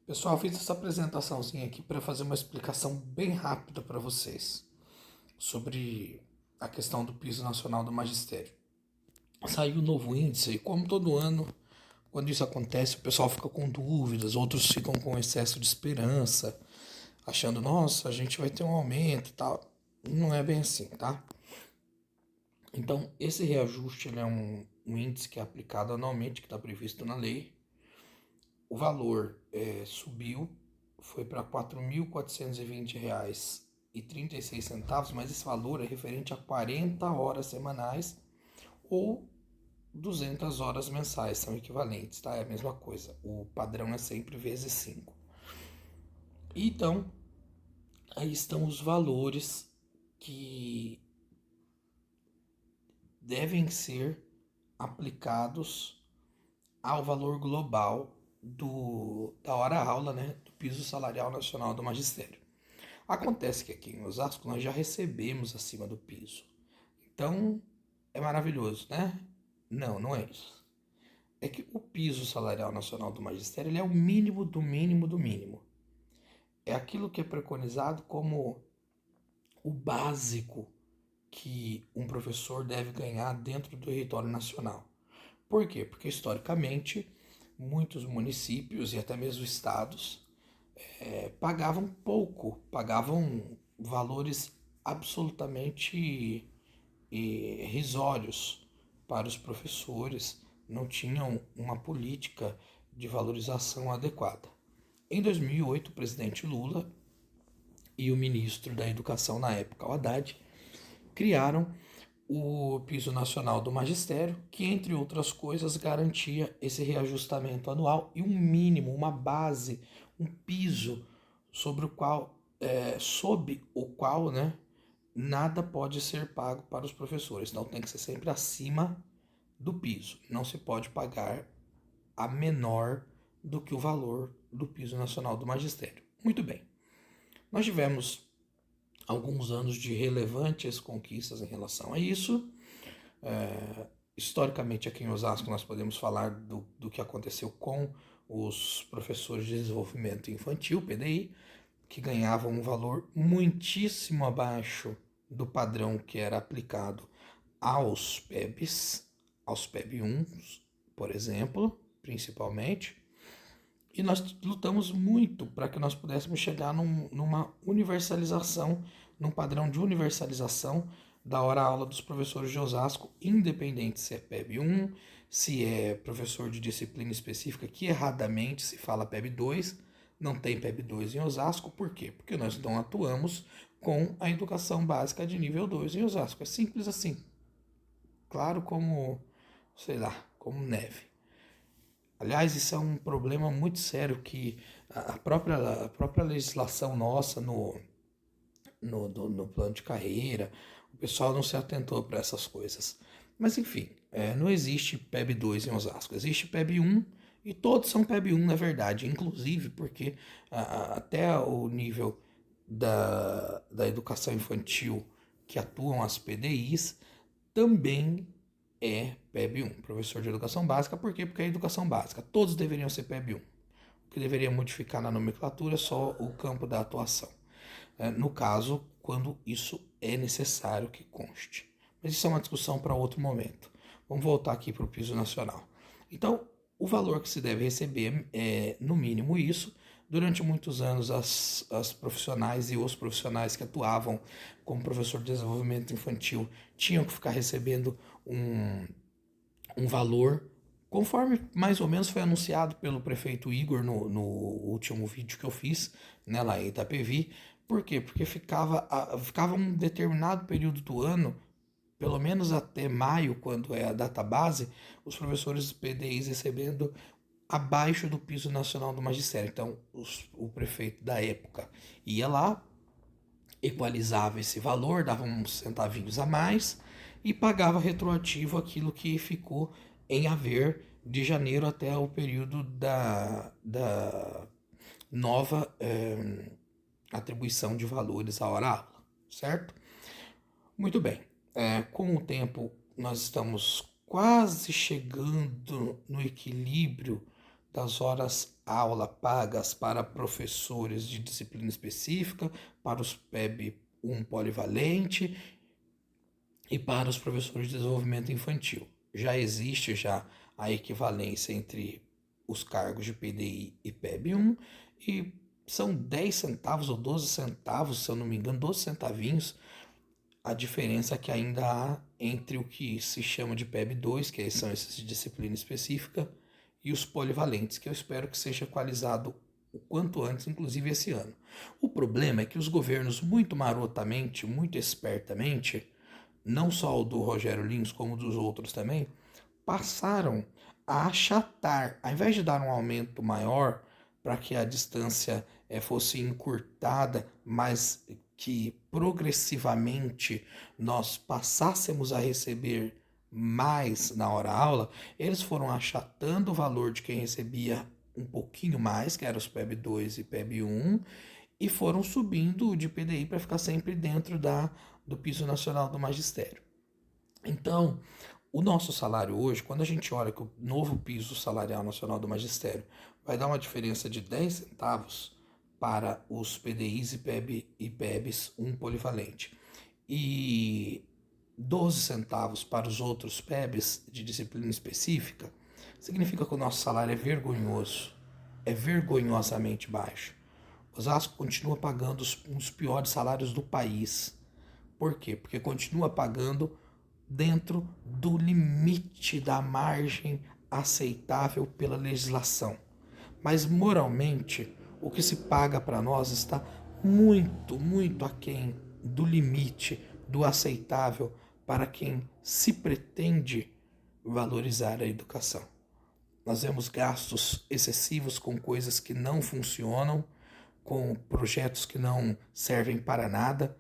Pessoal, fiz essa apresentaçãozinha aqui para fazer uma explicação bem rápida para vocês sobre a questão do piso nacional do magistério. Saiu o novo índice e, como todo ano, quando isso acontece, o pessoal fica com dúvidas, outros ficam com excesso de esperança, achando, nossa, a gente vai ter um aumento e tal. Não é bem assim, tá? Então, esse reajuste ele é um índice que é aplicado anualmente, que está previsto na lei. O valor subiu, foi para R$ 4.420,36, mas esse valor é referente a 40 horas semanais ou 200 horas mensais, são equivalentes, tá? É a mesma coisa. O padrão é sempre vezes 5. Então, aí estão os valores que devem ser aplicados ao valor global da hora-aula, né, do piso salarial nacional do magistério. Acontece que aqui em Osasco nós já recebemos acima do piso. Então, é maravilhoso, né? Não, não é isso. É que o piso salarial nacional do magistério ele é o mínimo do mínimo do mínimo. É aquilo que é preconizado como o básico que um professor deve ganhar dentro do território nacional. Por quê? Porque historicamente muitos municípios e até mesmo estados pagavam pouco, pagavam valores absolutamente risórios para os professores, não tinham uma política de valorização adequada. Em 2008, o presidente Lula e o ministro da Educação na época, o Haddad, criaram o piso nacional do magistério, que, entre outras coisas, garantia esse reajustamento anual e um mínimo, uma base, um piso sob o qual, né, nada pode ser pago para os professores. Então tem que ser sempre acima do piso. Não se pode pagar a menor do que o valor do piso nacional do magistério. Muito bem. Nós tivemos alguns anos de relevantes conquistas em relação a isso. Historicamente, aqui em Osasco, nós podemos falar do que aconteceu com os professores de desenvolvimento infantil, PDI, que ganhavam um valor muitíssimo abaixo do padrão que era aplicado aos PEBs, aos PEB 1, por exemplo, principalmente. E nós lutamos muito para que nós pudéssemos chegar numa universalização, num padrão de universalização da hora-aula dos professores de Osasco, independente se é PEB 1, se é professor de disciplina específica, que erradamente se fala PEB 2, não tem PEB 2 em Osasco, por quê? Porque nós não atuamos com a educação básica de nível 2 em Osasco. É simples assim. Claro como, sei lá, como neve. Aliás, isso é um problema muito sério que a própria legislação nossa no plano de carreira, o pessoal não se atentou para essas coisas. Mas enfim, não existe PEB 2 em Osasco, existe PEB 1 e todos são PEB 1 na verdade, inclusive porque até o nível da educação infantil que atuam as PDIs também é PEB 1, professor de educação básica. Por quê? Porque é educação básica. Todos deveriam ser PEB 1. O que deveria modificar na nomenclatura é só o campo da atuação. No caso, quando isso é necessário que conste. Mas isso é uma discussão para outro momento. Vamos voltar aqui para o piso nacional. Então, o valor que se deve receber é, no mínimo, isso. Durante muitos anos, as profissionais e os profissionais que atuavam como professor de desenvolvimento infantil tinham que ficar recebendo um valor, conforme mais ou menos foi anunciado pelo prefeito Igor no último vídeo que eu fiz, né, lá em Itapevi. Por quê? Porque ficava um determinado período do ano, pelo menos até maio, quando é a data base, os professores PDIs recebendo abaixo do piso nacional do magistério. Então, o prefeito da época ia lá, equalizava esse valor, dava uns centavinhos a mais e pagava retroativo aquilo que ficou em haver de janeiro até o período da nova atribuição de valores à hora-aula, certo? Muito bem. Com o tempo, nós estamos quase chegando no equilíbrio das horas aula pagas para professores de disciplina específica, para os PEB 1 polivalente e para os professores de desenvolvimento infantil. Já existe a equivalência entre os cargos de PDI e PEB 1 e são 10 centavos ou 12 centavos, se eu não me engano, 12 centavinhos, a diferença que ainda há entre o que se chama de PEB 2, que são esses de disciplina específica, e os polivalentes, que eu espero que seja equalizado o quanto antes, inclusive esse ano. O problema é que os governos, muito marotamente, muito espertamente, não só o do Rogério Lins, como dos outros também, passaram a achatar, ao invés de dar um aumento maior para que a distância fosse encurtada, mas que progressivamente nós passássemos a receber mais na hora aula, eles foram achatando o valor de quem recebia um pouquinho mais, que eram os PEB 2 e PEB 1, e foram subindo de PDI para ficar sempre dentro do piso nacional do magistério. Então, o nosso salário hoje, quando a gente olha que o novo piso salarial nacional do magistério vai dar uma diferença de 10 centavos para os PDIs e PEBs 1 polivalente e 12 centavos para os outros PEBs de disciplina específica, significa que o nosso salário é vergonhoso, é vergonhosamente baixo. Osasco continua pagando os piores salários do país. Por quê? Porque continua pagando dentro do limite da margem aceitável pela legislação. Mas moralmente, o que se paga para nós está muito, muito aquém do limite do aceitável para quem se pretende valorizar a educação. Nós vemos gastos excessivos com coisas que não funcionam, com projetos que não servem para nada.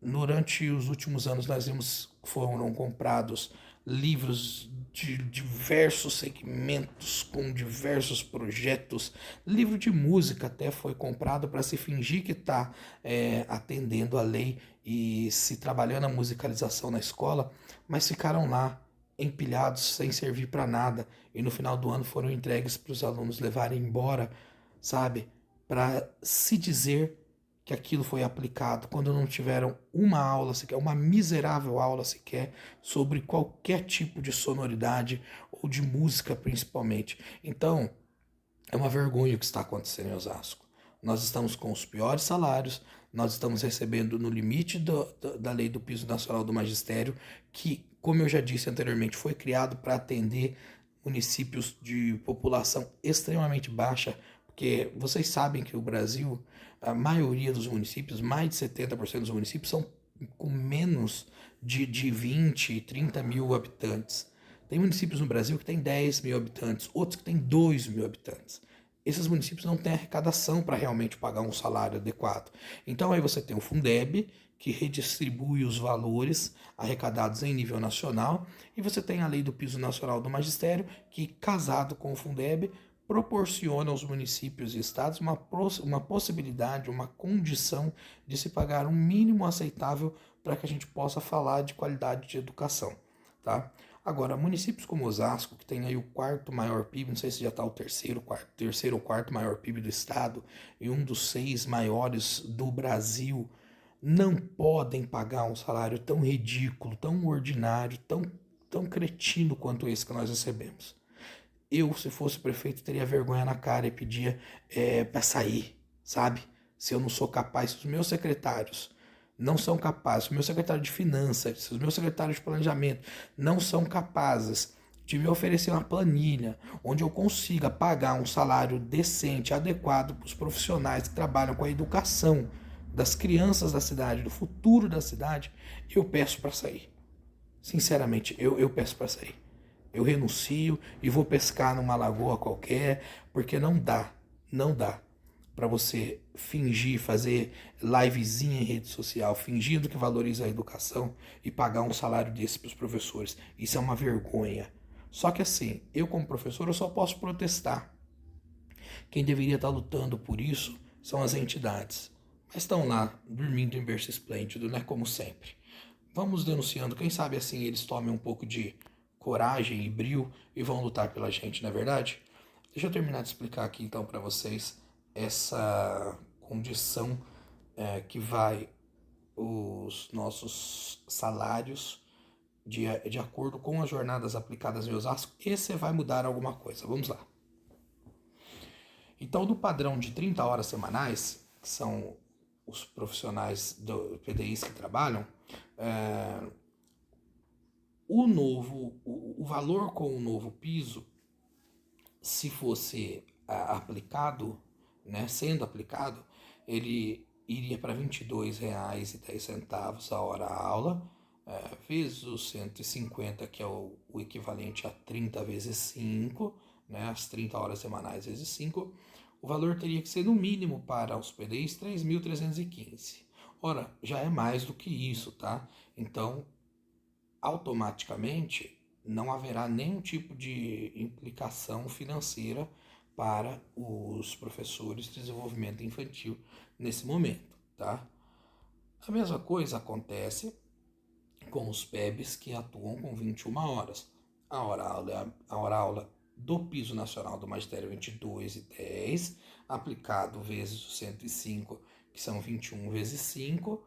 Durante os últimos anos nós vimos que foram comprados livros de diversos segmentos, com diversos projetos. Livro de música até foi comprado para se fingir que está atendendo a lei e se trabalhando a musicalização na escola, mas ficaram lá empilhados sem servir para nada e no final do ano foram entregues para os alunos levarem embora, sabe? Para se dizer que aquilo foi aplicado quando não tiveram uma aula sequer, uma miserável aula sequer, sobre qualquer tipo de sonoridade ou de música principalmente. Então, é uma vergonha o que está acontecendo em Osasco. Nós estamos com os piores salários, nós estamos recebendo no limite da lei do piso nacional do magistério, que, como eu já disse anteriormente, foi criado para atender municípios de população extremamente baixa, porque vocês sabem que o Brasil, a maioria dos municípios, mais de 70% dos municípios, são com menos de 20, 30 mil habitantes. Tem municípios no Brasil que tem 10 mil habitantes, outros que tem 2 mil habitantes. Esses municípios não têm arrecadação para realmente pagar um salário adequado. Então aí você tem o Fundeb, que redistribui os valores arrecadados em nível nacional, e você tem a lei do piso nacional do magistério, que, casado com o Fundeb, proporciona aos municípios e estados uma possibilidade, uma condição de se pagar um mínimo aceitável para que a gente possa falar de qualidade de educação, tá? Agora, municípios como Osasco, que tem aí o quarto maior PIB, não sei se já está o terceiro ou quarto maior PIB do estado e um dos 6 maiores do Brasil, não podem pagar um salário tão ridículo, tão ordinário, tão cretino quanto esse que nós recebemos. Eu, se fosse prefeito, teria vergonha na cara e pedia para sair, sabe? Se eu não sou capaz, se os meus secretários não são capazes, se o meu secretário de finanças, se os meus secretários de planejamento não são capazes de me oferecer uma planilha onde eu consiga pagar um salário decente, adequado para os profissionais que trabalham com a educação das crianças da cidade, do futuro da cidade, eu peço para sair. Sinceramente, eu peço para sair. Eu renuncio e vou pescar numa lagoa qualquer, porque não dá para você fingir, fazer livezinha em rede social, fingindo que valoriza a educação e pagar um salário desse para os professores. Isso é uma vergonha. Só que assim, eu como professor, eu só posso protestar. Quem deveria estar lutando por isso são as entidades. Mas estão lá, dormindo em berço esplêndido, né? Como sempre. Vamos denunciando, quem sabe assim eles tomem um pouco de coragem e brio e vão lutar pela gente, não é verdade? Deixa eu terminar de explicar aqui então para vocês essa condição que vai os nossos salários de acordo com as jornadas aplicadas em Osasco e se vai mudar alguma coisa. Vamos lá. Então, no padrão de 30 horas semanais, que são os profissionais do PDIs que trabalham, o valor com o novo piso, se fosse aplicado, né, sendo aplicado, ele iria para R$ 22,10 a hora aula, vezes os 150, que é o equivalente a 30 vezes 5, né, as 30 horas semanais vezes 5, o valor teria que ser no mínimo para os PDIs 3.315. Ora, já é mais do que isso, tá? Então, automaticamente não haverá nenhum tipo de implicação financeira para os professores de desenvolvimento infantil nesse momento, tá? A mesma coisa acontece com os PEBs que atuam com 21 horas. A hora-aula do piso nacional do magistério 22,10, aplicado vezes os 105, que são 21 vezes 5,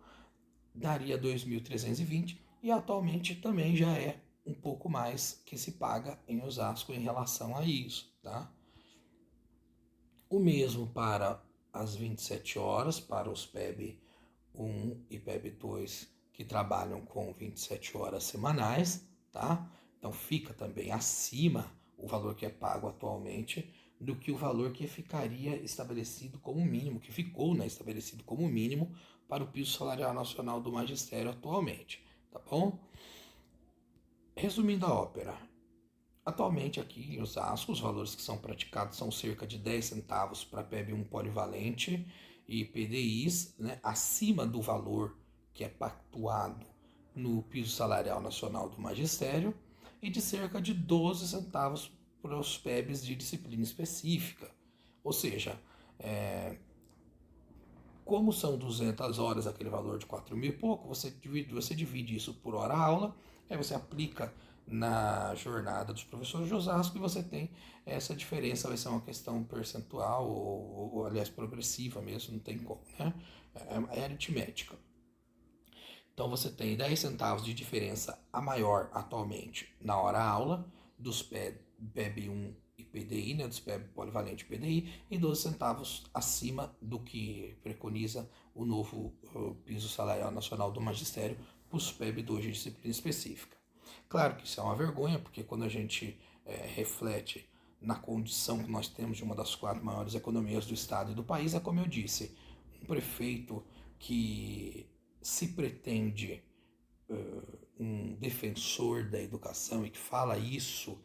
daria 2.320 e atualmente também já é um pouco mais que se paga em Osasco em relação a isso, tá? O mesmo para as 27 horas, para os PEB 1 e PEB 2 que trabalham com 27 horas semanais, tá? Então fica também acima o valor que é pago atualmente do que o valor que ficaria estabelecido como mínimo, que ficou, né, estabelecido como mínimo para o piso salarial nacional do magistério atualmente, tá bom? Resumindo a ópera, atualmente aqui em Osasco os valores que são praticados são cerca de 10 centavos para PEB1 polivalente e PDIs, né, acima do valor que é pactuado no piso salarial nacional do magistério e de cerca de 12 centavos para os PEBs de disciplina específica. Ou seja, como são 200 horas, aquele valor de 4 mil e pouco, você divide isso por hora aula, aí você aplica na jornada dos professores de Osasco e você tem essa diferença, vai ser uma questão percentual ou aliás, progressiva mesmo, não tem como, né? É aritmética. Então você tem 10 centavos de diferença a maior atualmente na hora aula dos PEB1 e PDI, né, dos PEB polivalente e PDI, e 12 centavos acima do que preconiza o novo piso salarial nacional do magistério para os PEB2 de disciplina específica. Claro que isso é uma vergonha, porque quando a gente reflete na condição que nós temos de uma das 4 maiores economias do estado e do país, é como eu disse, um prefeito que se pretende um defensor da educação e que fala isso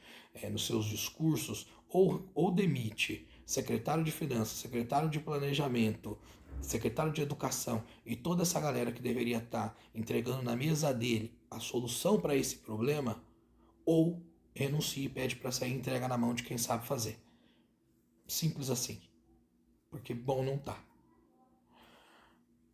nos seus discursos, ou demite secretário de Finanças, secretário de Planejamento, secretário de Educação e toda essa galera que deveria estar entregando na mesa dele a solução para esse problema, ou renuncia e pede para sair e entrega na mão de quem sabe fazer. Simples assim. Porque bom não tá.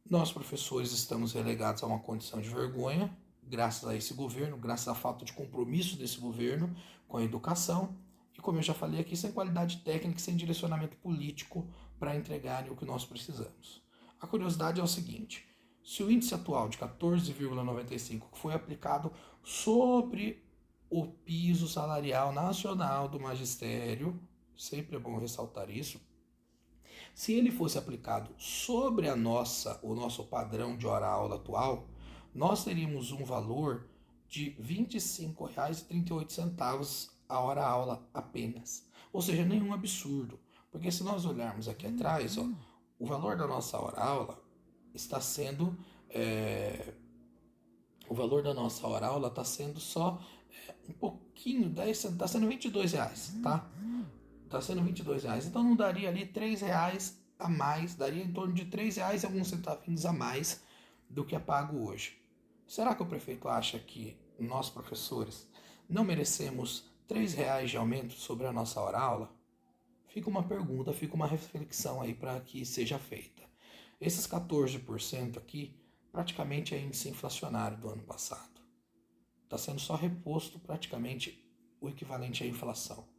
Nós, professores, estamos relegados a uma condição de vergonha, graças a esse governo, graças à falta de compromisso desse governo com a educação, e como eu já falei aqui, sem qualidade técnica e sem direcionamento político para entregarem o que nós precisamos. A curiosidade é o seguinte: se o índice atual de 14,95 que foi aplicado sobre o piso salarial nacional do magistério, sempre é bom ressaltar isso, se ele fosse aplicado sobre o nosso padrão de hora-aula atual, nós teríamos um valor de R$ 25,38 a hora-aula apenas. Ou seja, nenhum absurdo. Porque se nós olharmos aqui atrás, ó, o valor da nossa hora-aula está sendo... o valor da nossa hora-aula está sendo só um pouquinho, 10 centavos, está sendo R$ 22, tá? Está sendo R$ 22. Então não daria ali R$ 3 a mais, daria em torno de R$ 3 e alguns centavinhos a mais do que é pago hoje. Será que o prefeito acha que nós, professores, não merecemos R$ 3 de aumento sobre a nossa hora-aula? Fica uma pergunta, fica uma reflexão aí para que seja feita. Esses 14% aqui praticamente é índice inflacionário do ano passado. Está sendo só reposto praticamente o equivalente à inflação.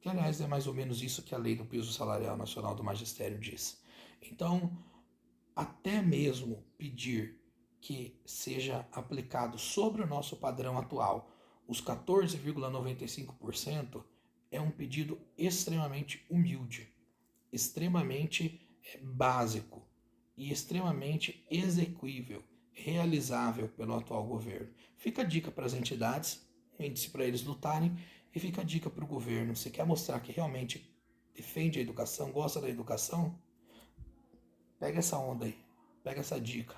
que aliás é mais ou menos isso que a Lei do Piso Salarial Nacional do Magistério diz. Então, até mesmo pedir que seja aplicado sobre o nosso padrão atual os 14,95% é um pedido extremamente humilde, extremamente básico e extremamente exequível, realizável pelo atual governo. Fica a dica para as entidades, um índice para eles lutarem, e fica a dica para o governo. Se quer mostrar que realmente defende a educação, gosta da educação, pega essa onda aí, pega essa dica.